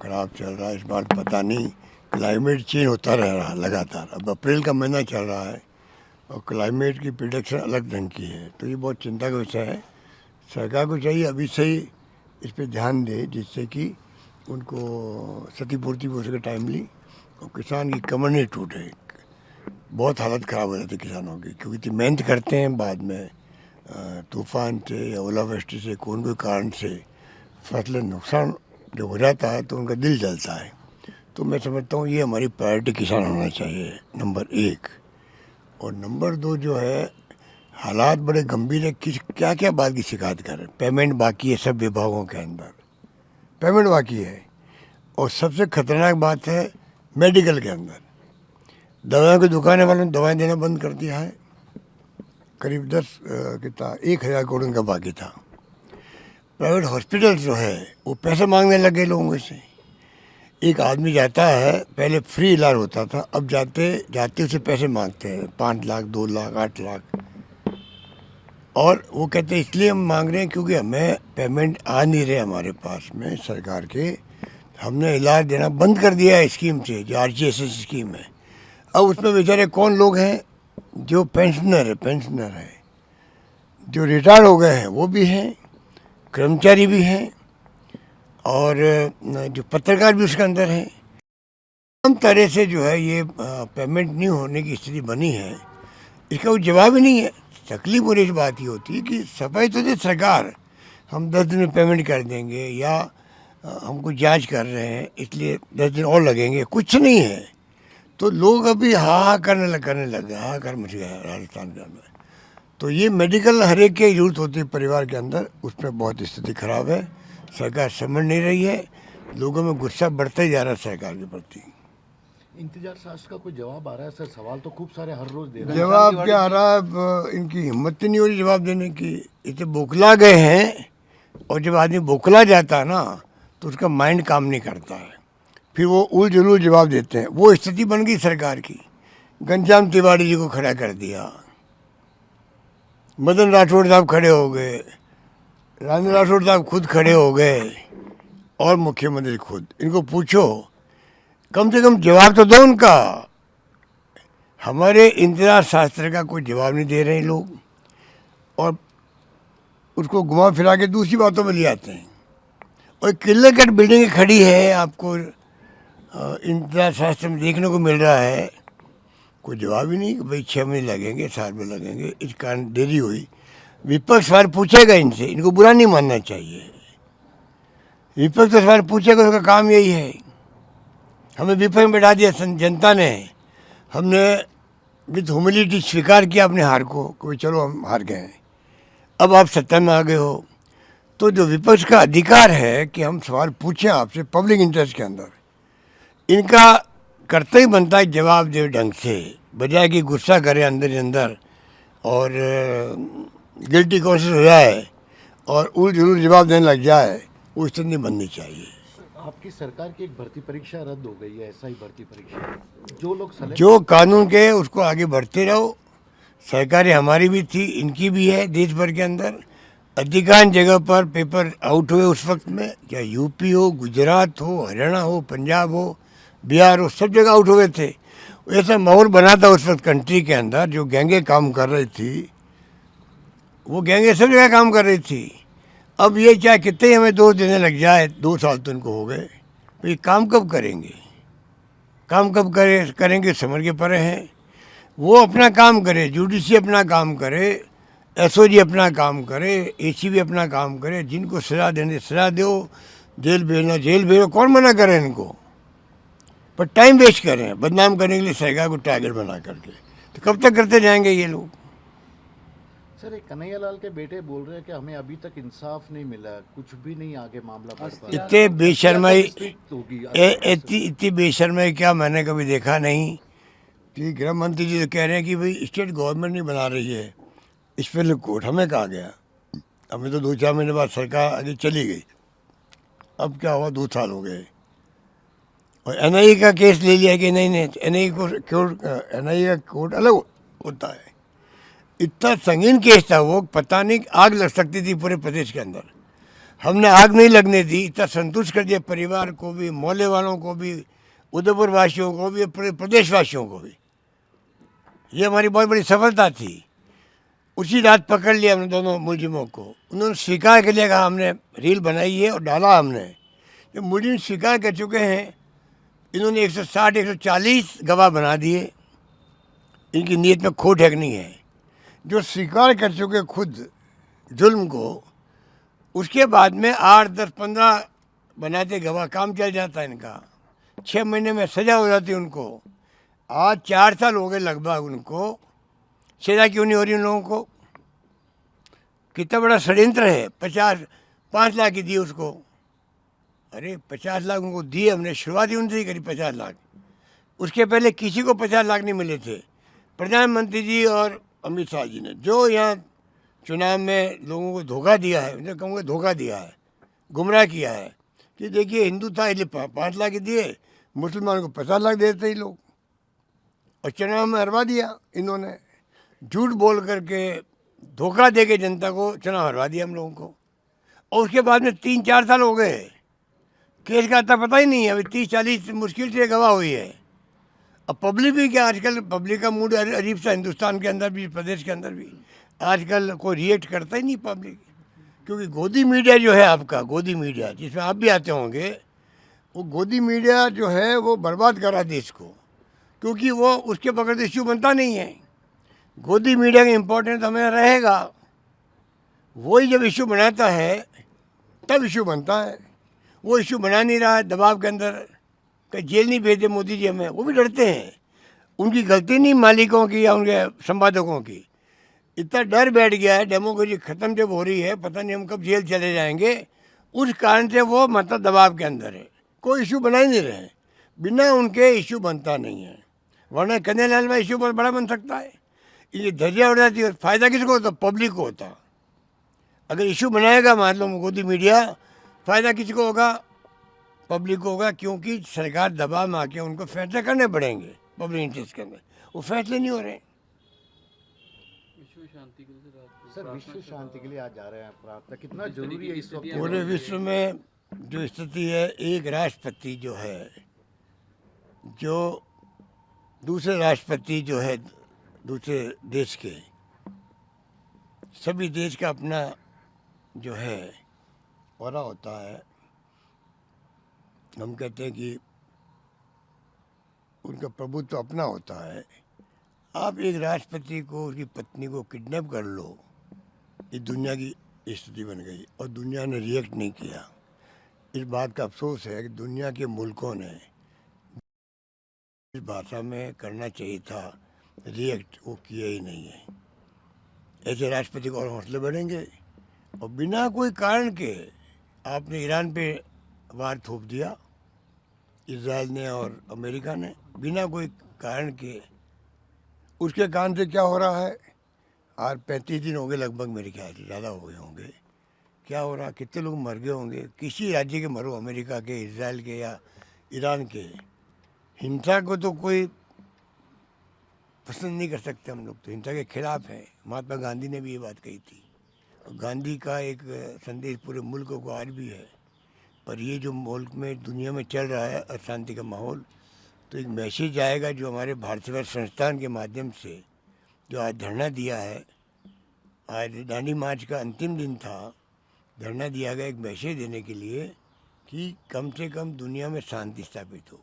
खराब चल रहा है। इस बार पता नहीं, क्लाइमेट चेंज होता रह रहा लगातार। अब अप्रैल का महीना चल रहा है और क्लाइमेट की प्रिडिक्शन अलग ढंग की है, तो ये बहुत चिंता का विषय है। सरकार को चाहिए अभी से ही इस पर ध्यान दे, जिससे कि उनको क्षतिपूर्ति हो सके टाइमली और किसान की कमर नहीं टूटे। बहुत हालत ख़राब हो जाती है किसानों की, क्योंकि इतनी मेहनत करते हैं, बाद में तूफान से या ओलावृष्टि से कोई कारण से फसलें नुकसान जो हो जाता है तो उनका दिल जलता है। तो मैं समझता हूँ ये हमारी प्रायोरिटी किसान होना चाहिए, नंबर 1। और नंबर 2 जो है, हालात बड़े गंभीर है। किस क्या क्या बात की शिकायत करें। पेमेंट बाकी है सब विभागों के अंदर, पेमेंट बाकी है। और सबसे खतरनाक बात है मेडिकल के अंदर, दवाओं की दुकानें वालों ने दवाएं देना बंद कर दिया है। करीब 1,000 करोड़ का बाकी था। प्राइवेट हॉस्पिटल जो है वो पैसे मांगने लगे लोगों से। एक आदमी जाता है, पहले फ्री इलाज होता था, अब जाते जाते उसे पैसे मांगते हैं, 5 लाख, 2 लाख, 8 लाख। और वो कहते हैं इसलिए हम मांग रहे हैं क्योंकि हमें पेमेंट आ नहीं रहे हमारे पास में सरकार के। हमने इलाज देना बंद कर दिया है स्कीम से, जो RGSS स्कीम है। अब उसमें बेचारे कौन लोग हैं, जो पेंशनर है, जो रिटायर हो गए हैं वो भी हैं, कर्मचारी भी हैं, और जो पत्रकार भी उसके अंदर हैं। तमाम तरह से जो है ये पेमेंट नहीं होने की स्थिति बनी है। इसका कोई जवाब ही नहीं है। तकलीफ और इस बात ही होती है कि सफाई तो दे सरकार, हम 10 दिन में पेमेंट कर देंगे, या हमको जांच कर रहे हैं इसलिए 10 दिन और लगेंगे, कुछ नहीं है। तो लोग अभी करने लग गए, हाहाकार मच गया है राजस्थान के अंदर। तो ये मेडिकल हर एक की जरूरत होती है परिवार के अंदर, उसमें बहुत स्थिति खराब है। सरकार समझ नहीं रही है, लोगों में गुस्सा बढ़ता ही जा रहा है सरकार के प्रति। इंतजार शास्त्र का कोई जवाब आ रहा है सर? सवाल तो खूब सारे हर रोज दे रहे हैं। जवाब क्या आ रहा है, इनकी हिम्मत नहीं हो रही जवाब देने की। इतने बौखला गए हैं, और जब आदमी बौखला जाता है ना तो उसका माइंड काम नहीं करता है, फिर वो उल जुलूल जवाब देते हैं। वो स्थिति बन गई सरकार की। घनश्याम तिवारी जी को खड़ा कर दिया, मदन राठौड़ साहब खड़े हो गए, राजेंद्र राठौड़ साहब खुद खड़े हो गए, और मुख्यमंत्री खुद। इनको पूछो, कम से कम जवाब तो दो उनका। हमारे इंतजार शास्त्र का कोई जवाब नहीं दे रहे लोग, और उसको घुमा फिरा के दूसरी बातों में ले आते हैं। और किले कट बिल्डिंग खड़ी है, आपको इंतजार शास्त्र में देखने को मिल रहा है। कोई जवाब ही नहीं कि भाई 6 महीने लगेंगे, 7 में लगेंगे, इस कारण देरी हुई। विपक्ष सवाल पूछेगा इनसे, इनको बुरा नहीं मानना चाहिए। विपक्ष तो सवाल पूछेगा, उसका काम यही है। हमें विपक्ष में बैठा दिया जनता ने, हमने विद ह्यूमिलिटी स्वीकार किया अपने हार को, कोई चलो हम हार गए, अब आप सत्ता में आ गए हो। तो जो विपक्ष का अधिकार है कि हम सवाल पूछें आपसे पब्लिक इंटरेस्ट के अंदर, इनका कर्तव्य ही बनता है जवाब दे ढंग से, बजाय कि गुस्सा करे अंदर ही अंदर और गिल्टी कॉन्शियस हो जाए और उल जुलूल जवाब देने लग जाए। वो स्थिति नहीं बननी चाहिए। आपकी सरकार की एक भर्ती परीक्षा रद्द हो गई है, ऐसा ही भर्ती परीक्षा। जो लोग जो कानून के उसको आगे बढ़ते रहो। सरकारें हमारी भी थी, इनकी भी है, देश भर के अंदर अधिकांश जगह पर पेपर आउट हुए उस वक्त में, चाहे यूपी हो, गुजरात हो, हरियाणा हो, पंजाब हो, बिहार हो, सब जगह आउट हुए थे। ऐसा माहौल बना था उस वक्त कंट्री के अंदर। जो गैंगें काम कर रही थी, वो गैंगें सब जगह काम कर रही थी। अब ये चाहे कितने हमें दोष देने लग जाए, 2 साल तो इनको हो गए, तो ये काम कब करेंगे? काम कब करेंगे समझ के परे हैं। वो अपना काम करे, जुडिशरी अपना काम करे, SOG अपना काम करे, ACB अपना काम करे। जिनको सजा देने सजा दो, जेल भेजना जेल भेजो, कौन मना करे इनको? पर टाइम वेस्ट कर रहे हैं बदनाम करने के लिए सरकार को टारगेट बना करके। तो कब तक करते जाएंगे ये लोग? सर, एक कन्हैया लाल के बेटे बोल रहे हैं कि हमें अभी तक इंसाफ नहीं मिला, कुछ भी नहीं आगे मामला बढ़ पा रहा। इतने बेशर्माई, इतनी बेशर्माई क्या मैंने कभी देखा नहीं। कि गृह मंत्री जी तो कह रहे हैं कि भाई स्टेट गवर्नमेंट नहीं बना रही है स्पेशल कोर्ट, हमें कहा गया। हमें तो 2-4 महीने बाद सरकार आगे चली गई। अब क्या हुआ, 2 साल हो गए, और NIA का केस ले लिया कि नहीं NIA का कोर्ट अलग होता है। इतना संगीन केस था वो, पता नहीं आग लग सकती थी पूरे प्रदेश के अंदर। हमने आग नहीं लगने दी, इतना संतुष्ट कर दिया परिवार को भी, मोहल्ले वालों को भी, उदयपुर वासियों को भी, प्रदेशवासियों को भी। ये हमारी बहुत बड़ी सफलता थी। उसी रात पकड़ लिया हमने दोनों मुलजिमों को। उन्होंने स्वीकार कर लिया, कहा हमने रील बनाई है और डाला हमने। जब मुलजिम स्वीकार कर चुके हैं, इन्होंने 160 140 गवाह बना दिए। इनकी नीयत में खोट है कि नहीं है। जो स्वीकार कर चुके खुद जुल्म को, उसके बाद में 8 10 15 बनाते गवाह, काम चल जाता इनका। 6 महीने में सजा हो जाती उनको। आज 4 साल हो गए लगभग उनको, सजा क्यों नहीं हो रही उन लोगों को? कितना बड़ा षड्यंत्र है। 5 लाख ही दिए उसको। अरे 50 लाख उनको दिए हमने, शुरुआत ही उनसे ही करी 50 लाख। उसके पहले किसी को 50 लाख नहीं मिले थे। प्रधानमंत्री जी और अमित शाह जी ने जो यहाँ चुनाव में लोगों को धोखा दिया है, उन्हें कहूँगा धोखा दिया है, गुमराह किया है कि देखिए हिंदू था इसलिए 5 लाख ही दिए, मुसलमानों को 50 लाख देते ही लोग। और चुनाव में हरवा दिया इन्होंने, झूठ बोल करके, धोखा दे के जनता को चुनाव हरवा दिया हम लोगों को। और उसके बाद में 3 4 साल हो गए, केस का आता पता ही नहीं है। अभी 30 40 मुश्किल से गवाह हुई है। अब पब्लिक भी क्या, आजकल पब्लिक का मूड अजीब सा, हिंदुस्तान के अंदर भी, प्रदेश के अंदर भी आजकल कोई रिएक्ट करता ही नहीं पब्लिक। क्योंकि गोदी मीडिया जो है आपका, गोदी मीडिया जिसमें आप भी आते होंगे, वो गोदी मीडिया जो है वो बर्बाद कर रहा देश को। क्योंकि वो उसके बगैर तो इश्यू बनता नहीं है। गोदी मीडिया का इम्पोर्टेंस हमें रहेगा। वही जब इश्यू बनाता है तब इश्यू बनता है। वो इश्यू बना नहीं रहा है, दबाव के अंदर। कहीं जेल नहीं भेजते मोदी जी हमें, वो भी डरते हैं। उनकी गलती नहीं मालिकों की या उनके संपादकों की। इतना डर बैठ गया है, डेमोक्रेसी ख़त्म जब हो रही है, पता नहीं हम कब जेल चले जाएंगे। उस कारण से वो मतलब दबाव के अंदर है, कोई इशू बना ही नहीं रहे। बिना उनके इशू बनता नहीं है। वरना कन्हैयालाल में इशू बहुत बड़ा बन सकता है। ये धज्जियाँ उड़ जाती है, फ़ायदा किसको होता? पब्लिक को होता। अगर इशू बनाएगा मान लो मोदी मीडिया, फ़ायदा किसको होगा? पब्लिक को होगा। क्योंकि सरकार दबाव में आके उनको फैसले करने पड़ेंगे पब्लिक इंटरेस्ट के अंदर। वो फैसले नहीं हो रहे। सर विश्व शांति के लिए आज जा रहे हैं प्रार्थना, कितना जरूरी है इस वक्त? पूरे विश्व में जो स्थिति है, एक राष्ट्रपति जो है, जो दूसरे राष्ट्रपति जो है दूसरे देश के, सभी देश का अपना जो है औरा होता है। हम कहते हैं कि उनका प्रभुत्व अपना होता है। आप एक राष्ट्रपति को, उसकी पत्नी को किडनैप कर लो, ये दुनिया की स्थिति बन गई। और दुनिया ने रिएक्ट नहीं किया। इस बात का अफसोस है कि दुनिया के मुल्कों ने इस भाषा में करना चाहिए था रिएक्ट, वो किया ही नहीं है। ऐसे राष्ट्रपति को और हौसले बढ़ेंगे। और बिना कोई कारण के आपने ईरान पे वार थोप दिया, इजराइल ने और अमेरिका ने, बिना कोई कारण के। उसके कारण से क्या हो रहा है? आज 35 दिन हो गए लगभग, मेरे ख्याल से ज़्यादा हो गए होंगे। क्या हो रहा, कितने लोग मर गए होंगे? किसी राज्य के मरो, अमेरिका के, इजराइल के या ईरान के। हिंसा को तो कोई पसंद नहीं कर सकते हम लोग, तो हिंसा के खिलाफ हैं। महात्मा गांधी ने भी ये बात कही थी। और गांधी का एक संदेश पूरे मुल्क को आज भी है। पर ये जो मुल्क में, दुनिया में चल रहा है अशांति का माहौल, तो एक मैसेज आएगा जो हमारे भारत सेवा संस्थान के माध्यम से जो आज धरना दिया है। आज दांडी मार्च का अंतिम दिन था, धरना दिया गया एक मैसेज देने के लिए कि कम से कम दुनिया में शांति स्थापित हो।